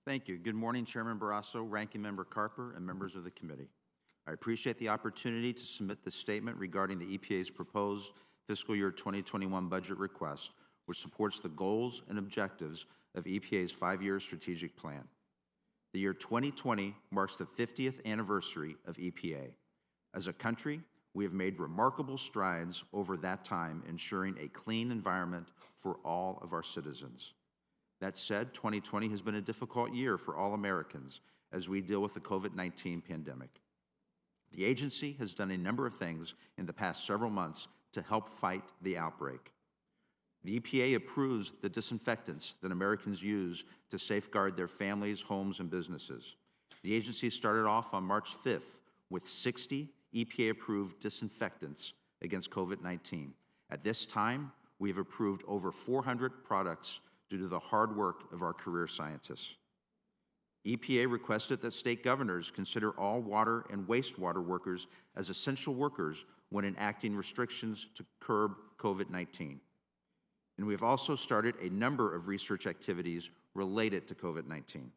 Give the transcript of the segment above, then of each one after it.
Thank you. Good morning, Chairman Barrasso, Ranking Member Carper, and members of the committee. I appreciate the opportunity to submit this statement regarding the EPA's proposed fiscal year 2021 budget request, which supports the goals and objectives of EPA's 5-year strategic plan. The year 2020 marks the 50th anniversary of EPA. As a country, we have made remarkable strides over that time, ensuring a clean environment for all of our citizens. That said, 2020 has been a difficult year for all Americans as we deal with the COVID-19 pandemic. The agency has done a number of things in the past several months to help fight the outbreak. The EPA approves the disinfectants that Americans use to safeguard their families, homes, and businesses. The agency started off on March 5th with 60 EPA-approved disinfectants against COVID-19. At this time, we have approved over 400 products due to the hard work of our career scientists. EPA requested that state governors consider all water and wastewater workers as essential workers when enacting restrictions to curb COVID-19. And we have also started a number of research activities related to COVID-19.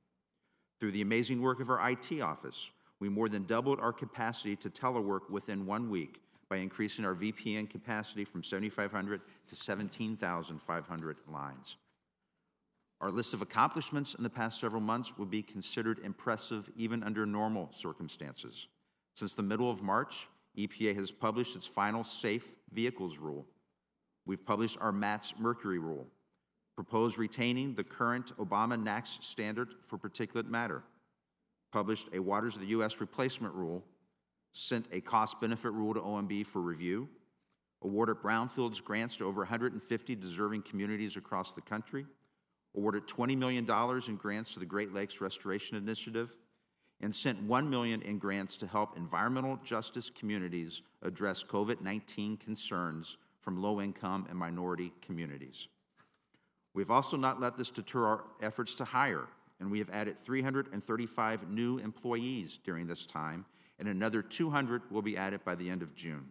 Through the amazing work of our IT office, we more than doubled our capacity to telework within 1 week by increasing our VPN capacity from 7,500 to 17,500 lines. Our list of accomplishments in the past several months will be considered impressive even under normal circumstances. Since the middle of March, EPA has published its final Safe Vehicles Rule. We've published our MATS Mercury Rule, proposed retaining the current Obama NAAQS standard for particulate matter, published a Waters of the U.S. Replacement Rule, sent a cost-benefit rule to OMB for review, awarded brownfields grants to over 150 deserving communities across the country, awarded $20 million in grants to the Great Lakes Restoration Initiative, and sent $1 million in grants to help environmental justice communities address COVID-19 concerns from low-income and minority communities. We've also not let this deter our efforts to hire, and we have added 335 new employees during this time, and another 200 will be added by the end of June.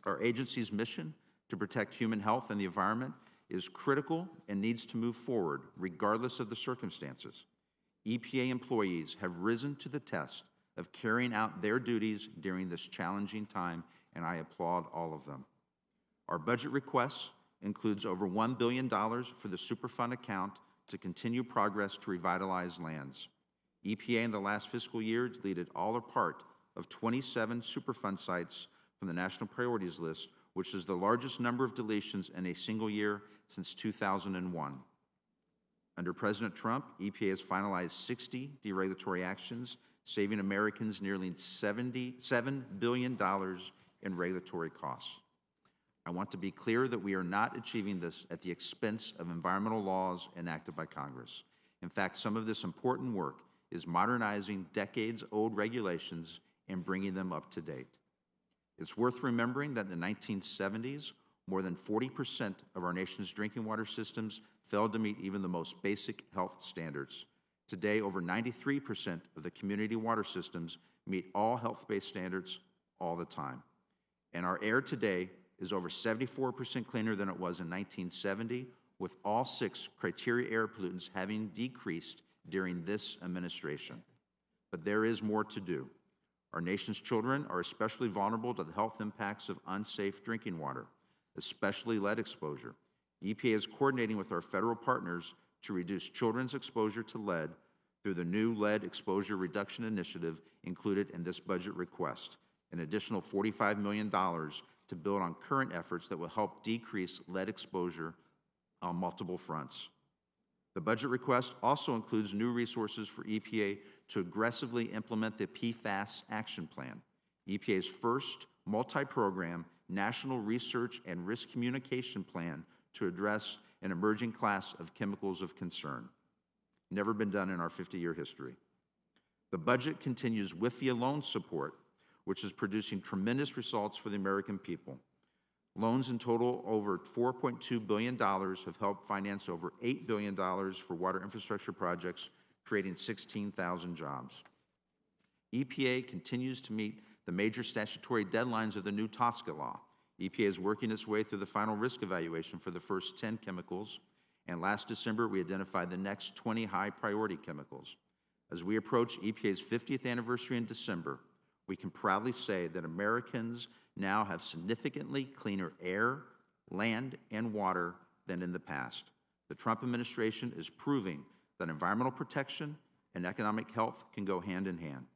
Our agency's mission to protect human health and the environment is critical and needs to move forward regardless of the circumstances. EPA employees have risen to the test of carrying out their duties during this challenging time, and I applaud all of them. Our budget request includes over $1 billion for the Superfund account to continue progress to revitalize lands. EPA in the last fiscal year deleted all or part of 27 Superfund sites from the National Priorities List, which is the largest number of deletions in a single year since 2001. Under President Trump, EPA has finalized 60 deregulatory actions, saving Americans nearly $7 billion in regulatory costs. I want to be clear that we are not achieving this at the expense of environmental laws enacted by Congress. In fact, some of this important work is modernizing decades-old regulations and bringing them up to date. It's worth remembering that in the 1970s, more than 40% of our nation's drinking water systems failed to meet even the most basic health standards. Today, over 93% of the community water systems meet all health-based standards all the time. And our air today is over 74% cleaner than it was in 1970, with all 6 criteria air pollutants having decreased during this administration. But there is more to do. Our nation's children are especially vulnerable to the health impacts of unsafe drinking water, especially lead exposure. EPA is coordinating with our federal partners to reduce children's exposure to lead through the new Lead Exposure Reduction Initiative included in this budget request, an additional $45 million to build on current efforts that will help decrease lead exposure on multiple fronts. The budget request also includes new resources for EPA to aggressively implement the PFAS Action Plan, EPA's first multi-program national research and risk communication plan to address an emerging class of chemicals of concern. Never been done in our 50-year history. The budget continues WIFIA loan support, which is producing tremendous results for the American people. Loans in total over $4.2 billion have helped finance over $8 billion for water infrastructure projects, creating 16,000 jobs. EPA continues to meet the major statutory deadlines of the new TSCA law. EPA is working its way through the final risk evaluation for the first 10 chemicals, And last December, we identified the next 20 high-priority chemicals. As we approach EPA's 50th anniversary in December, we can proudly say that Americans now have significantly cleaner air, land, and water than in the past. The Trump administration is proving that environmental protection and economic health can go hand in hand.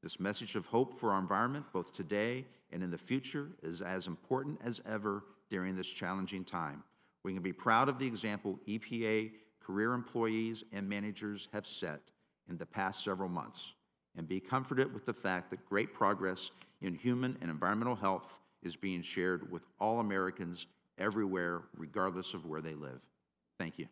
This message of hope for our environment, both today and in the future, is as important as ever during this challenging time. We can be proud of the example EPA career employees and managers have set in the past several months, and be comforted with the fact that great progress in human and environmental health is being shared with all Americans everywhere, regardless of where they live. Thank you.